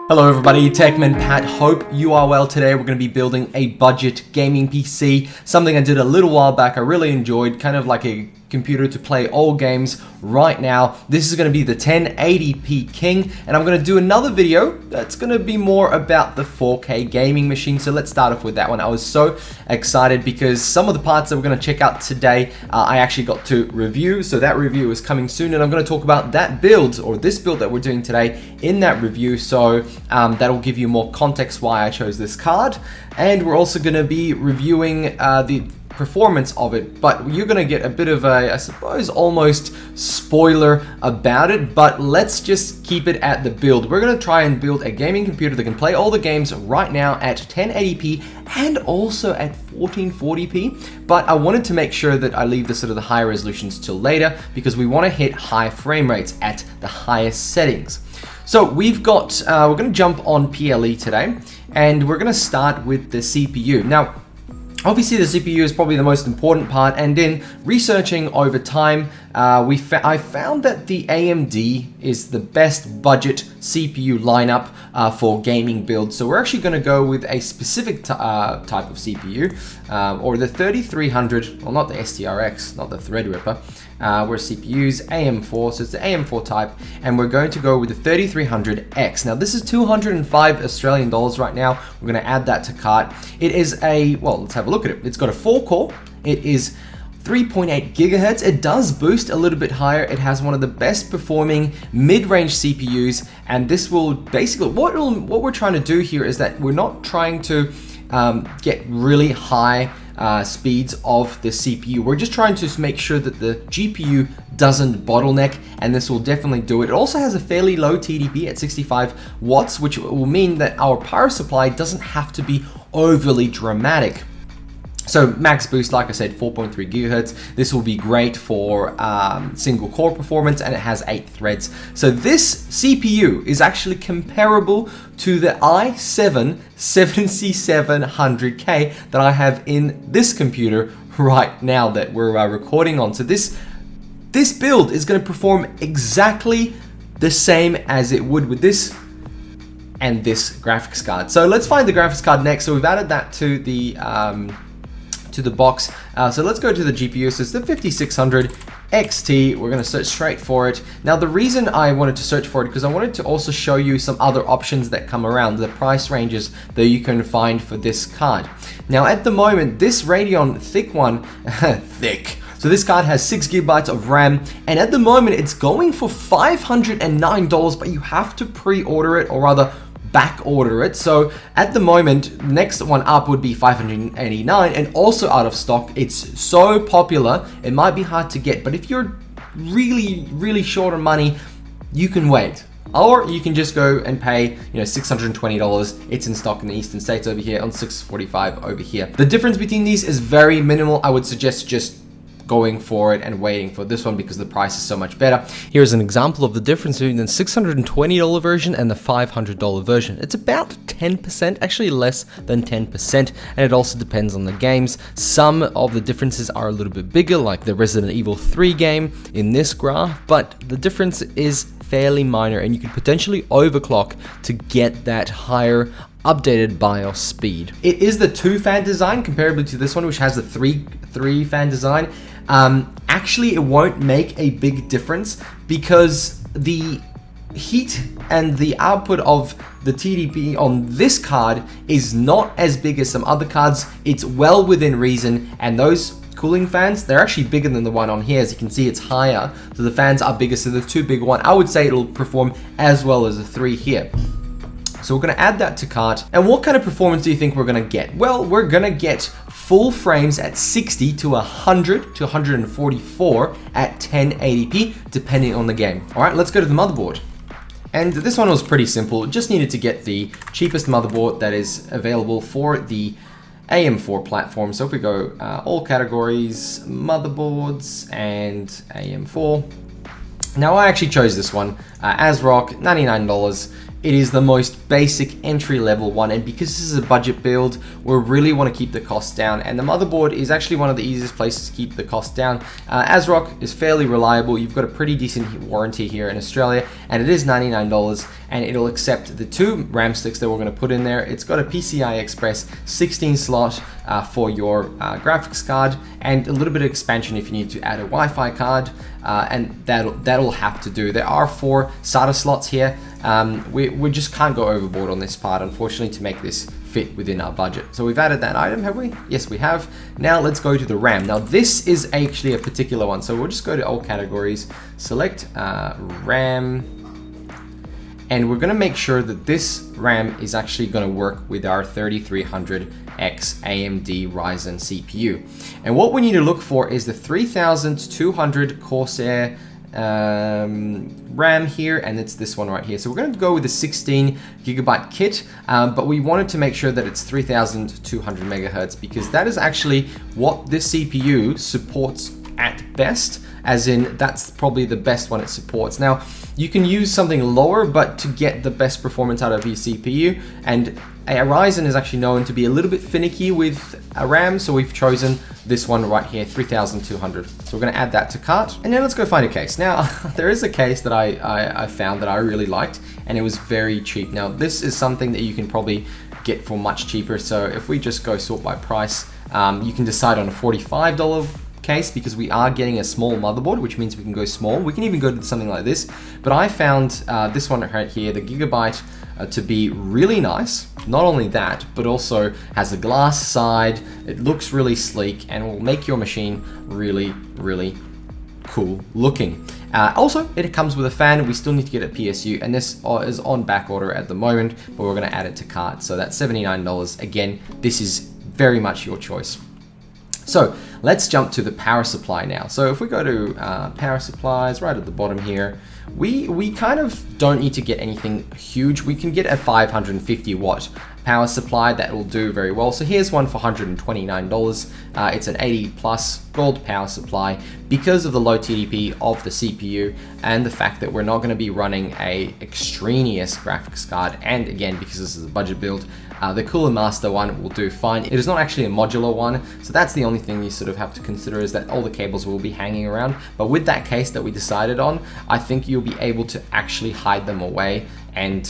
Hello everybody, TechManPat. Hope you are well. Today we're going to be building a budget gaming PC, something I did a little while back. I really enjoyed, kind of like a computer to play old games. Right now this is going to be the 1080p King, and I'm going to do another video that's going to be more about the 4K gaming machine. So let's start off with that one. I was so excited because some of the parts that we're going to check out today I actually got to review, so that review is coming soon, and I'm going to talk about that build, or this build that we're doing today, in that review. So that'll give you more context why I chose this card, and we're also going to be reviewing the performance of it, but you're going to get a bit of a, I suppose, almost spoiler about it. But let's just keep it at the build. We're going to try and build a gaming computer that can play all the games right now at 1080p and also at 1440p, but I wanted to make sure that I leave the sort of the higher resolutions till later, because we want to hit high frame rates at the highest settings. So we've got, we're going to jump on PLE today, and we're going to start with the CPU. Now, obviously the CPU is probably the most important part, and in researching over time, I found that the AMD is the best budget CPU lineup for gaming builds. So we're actually going to go with a specific type of CPU, or the 3300, well, not the STRX, not the Threadripper. Where CPU's AM4, so it's the AM4 type, and we're going to go with the 3300X. Now this is 205 Australian dollars right now. We're going to add that to cart. It is a, well, let's have a look at it. It's got a 4-core. It is 3.8 gigahertz. It does boost a little bit higher. It has one of the best performing mid-range CPUs, and this will basically, what we're trying to do here is that we're not trying to get really high speeds of the CPU. We're just trying to make sure that the GPU doesn't bottleneck, and this will definitely do it. It also has a fairly low TDP at 65 watts, which will mean that our power supply doesn't have to be overly dramatic. So max boost, like I said, 4.3 gigahertz. This will be great for single core performance, and it has 8 threads. So this CPU is actually comparable to the i7 7700K that I have in this computer right now that we're recording on. So this build is going to perform exactly the same as it would with this and this graphics card. So let's find the graphics card next. So we've added that to the box. So let's go to the GPU. So it's the 5600 XT. We're going to search straight for it. Now the reason I wanted to search for it, because I wanted to also show you some other options that come around, the price ranges that you can find for this card. Now at the moment, this Radeon thick one, thick. So this card has 6 gigabytes of RAM, and at the moment it's going for $509, but you have to pre-order it, or rather back order it. So at the moment, next one up would be $589, and also out of stock. It's so popular, it might be hard to get, but if you're really short on money, you can wait. Or you can just go and pay, $620. It's in stock in the Eastern States over here, on $645 over here. The difference between these is very minimal. I would suggest just going for it and waiting for this one because the price is so much better. Here's an example of the difference between the $620 version and the $500 version. It's about 10%, actually less than 10%, and it also depends on the games. Some of the differences are a little bit bigger, like the Resident Evil 3 game in this graph, but the difference is fairly minor, and you could potentially overclock to get that higher updated BIOS speed. It is the 2-fan design comparably to this one, which has the 3-fan design. Actually, it won't make a big difference because the heat and the output of the TDP on this card is not as big as some other cards. It's well within reason, and those cooling fans, they're actually bigger than the one on here. As you can see, it's higher, so the fans are bigger, so the 2 big one, I would say it'll perform as well as the 3 here. So we're going to add that to cart. And what kind of performance do you think we're going to get? Well, we're going to get full frames at 60 to 100 to 144 at 1080p, depending on the game. All right, let's go to the motherboard. And this one was pretty simple. Just needed to get the cheapest motherboard that is available for the AM4 platform. So if we go all categories, motherboards, and AM4. Now I actually chose this one, ASRock, $99. It is the most basic entry level one, and because this is a budget build, we really want to keep the cost down, and the motherboard is actually one of the easiest places to keep the cost down. ASRock is fairly reliable. You've got a pretty decent warranty here in Australia, and it is $99, and it'll accept the 2 RAM sticks that we're going to put in there. It's got a PCI Express 16 slot for your graphics card, and a little bit of expansion if you need to add a Wi-Fi card, and that'll have to do. There are 4 SATA slots here. We just can't go overboard on this part, unfortunately, to make this fit within our budget. So we've added that item, have we? Yes, we have. Now let's go to the RAM. Now this is actually a particular one, so we'll just go to all categories, select RAM, and we're going to make sure that this RAM is actually going to work with our 3300X AMD Ryzen CPU. And what we need to look for is the 3200 Corsair RAM here, and it's this one right here. So we're going to go with the 16 gigabyte kit, but we wanted to make sure that it's 3200 megahertz, because that is actually what this CPU supports at best, as in that's probably the best one it supports. Now you can use something lower, but to get the best performance out of your CPU, and a Ryzen is actually known to be a little bit finicky with a RAM, so we've chosen this one right here, 3200. So we're going to add that to cart, and now let's go find a case. Now there is a case that I found that I really liked, and it was very cheap. Now this is something that you can probably get for much cheaper, so if we just go sort by price, you can decide on a $45 case, because we are getting a small motherboard, which means we can go small. We can even go to something like this, but I found this one right here, the Gigabyte, to be really nice. Not only that, but also has a glass side, it looks really sleek, and will make your machine really, really cool looking. Also, it comes with a fan. We still need to get a PSU, and this is on back order at the moment, but we're going to add it to cart, so that's $79. Again, this is very much your choice. So let's jump to the power supply now. So if we go to power supplies right at the bottom here, we kind of don't need to get anything huge. We can get a 550 watt power supply that will do very well. So here's one for $129. It's an 80 plus gold power supply. Because of the low TDP of the CPU and the fact that we're not going to be running a extraneous graphics card, and again, because this is a budget build, the Cooler Master one will do fine. It is not actually a modular one, so that's the only thing you sort of have to consider, is that all the cables will be hanging around. But with that case that we decided on, I think you'll be able to actually hide them away and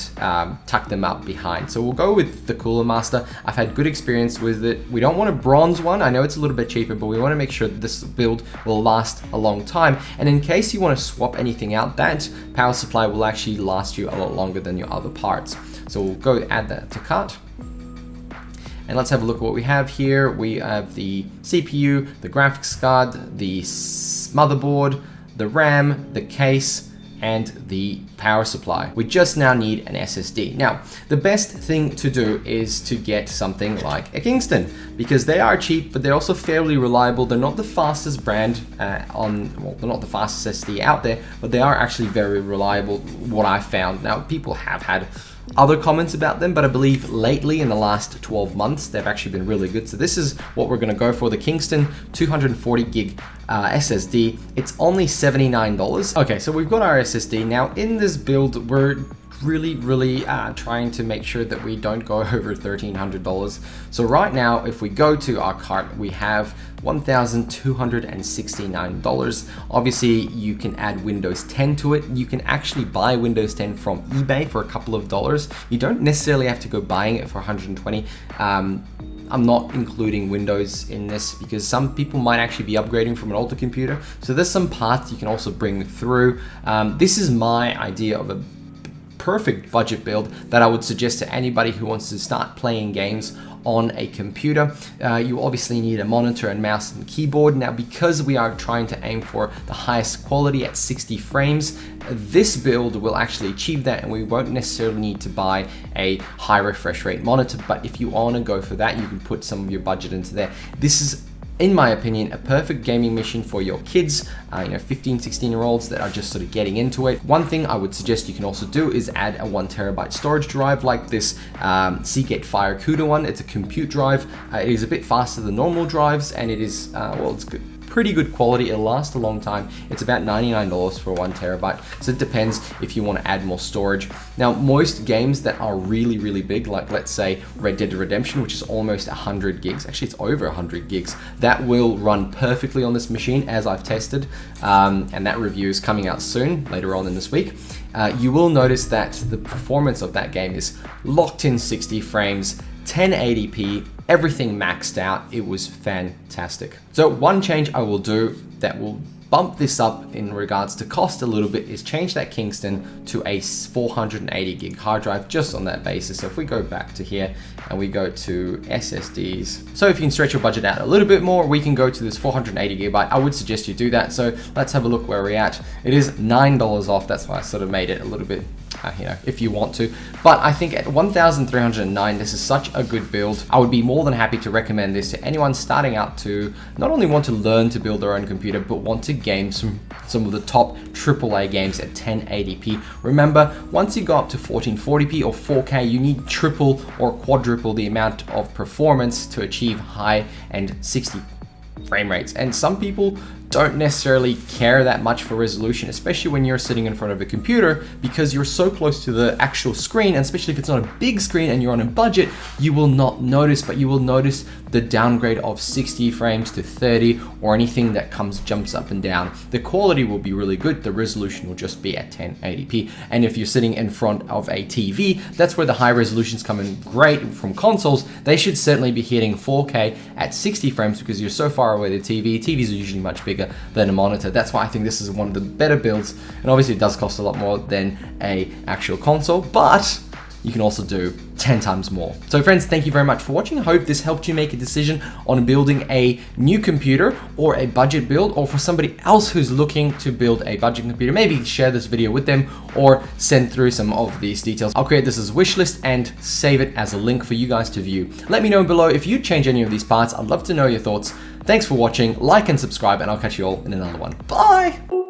tuck them up behind. So we'll go with the Cooler Master. I've had good experience with it. We don't want a bronze one. I know it's a little bit cheaper, but we want to make sure that this build will last a long time. And in case you want to swap anything out, that power supply will actually last you a lot longer than your other parts. So we'll go add that to cart. And let's have a look at what we have here. We have the CPU, the graphics card, the motherboard, the RAM, the case, and the power supply. We just now need an SSD. Now, the best thing to do is to get something like a Kingston, because they are cheap, but they're also fairly reliable. They're not the fastest brand they're not the fastest SSD out there, but they are actually very reliable, what I found. Now, people have had other comments about them, but I believe lately in the last 12 months, they've actually been really good. So this is what we're gonna go for, the Kingston 240 gig SSD. It's only $79. Okay, so we've got our SSD. Now in this build, we're really trying to make sure that we don't go over $1,300. So right now, if we go to our cart, we have $1,269. Obviously, you can add Windows 10 to it. You can actually buy Windows 10 from eBay for a couple of dollars. You don't necessarily have to go buying it for $120. I'm not including Windows in this because some people might actually be upgrading from an older computer. So there's some parts you can also bring through. This is my idea of a perfect budget build that I would suggest to anybody who wants to start playing games on a computer. You obviously need a monitor and mouse and keyboard. Now, because we are trying to aim for the highest quality at 60 frames, this build will actually achieve that, and we won't necessarily need to buy a high refresh rate monitor. But if you want to go for that, you can put some of your budget into there. This is, in my opinion, a perfect gaming machine for your kids, 15, 16-year-olds that are just sort of getting into it. One thing I would suggest you can also do is add a 1 terabyte storage drive like this Seagate Firecuda one. It's a compute drive. It is a bit faster than normal drives, and it is, it's good. pretty good quality. It'll last a long time. It's about $99 for 1 terabyte. So it depends if you want to add more storage. Now, most games that are really, really big, like let's say Red Dead Redemption, which is almost 100 gigs, actually it's over 100 gigs, that will run perfectly on this machine as I've tested. And that review is coming out soon, later on in this week. You will notice that the performance of that game is locked in 60 frames, 1080p, everything maxed out. It was fantastic. So one change I will do that will bump this up in regards to cost a little bit is change that Kingston to a 480 gig hard drive just on that basis. So if we go back to here and we go to SSDs, so if you can stretch your budget out a little bit more, we can go to this 480 gigabyte. I would suggest you do that. So let's have a look where we're at. It is $9 off. That's why I sort of made it a little bit, if you want to. But I think at 1,309, this is such a good build. I would be more than happy to recommend this to anyone starting out to not only want to learn to build their own computer, but want to game some of the top AAA games at 1080p. Remember, once you go up to 1440p or 4K, you need triple or quadruple the amount of performance to achieve high and 60 frame rates. And some people don't necessarily care that much for resolution, especially when you're sitting in front of a computer, because you're so close to the actual screen, and especially if it's not a big screen and you're on a budget, you will not notice, but you will notice the downgrade of 60 frames to 30 or anything that jumps up and down. The quality will be really good. The resolution will just be at 1080p. And if you're sitting in front of a TV, that's where the high resolutions come in great from consoles. They should certainly be hitting 4K at 60 frames because you're so far away the TV. TVs are usually much bigger than a monitor. That's why I think this is one of the better builds. And obviously it does cost a lot more than a actual console, but you can also do 10 times more. So friends, thank you very much for watching. I hope this helped you make a decision on building a new computer or a budget build, or for somebody else who's looking to build a budget computer, maybe share this video with them or send through some of these details. I'll create this as a wish list and save it as a link for you guys to view. Let me know below if you change any of these parts. I'd love to know your thoughts. Thanks for watching, like and subscribe, and I'll catch you all in another one. Bye!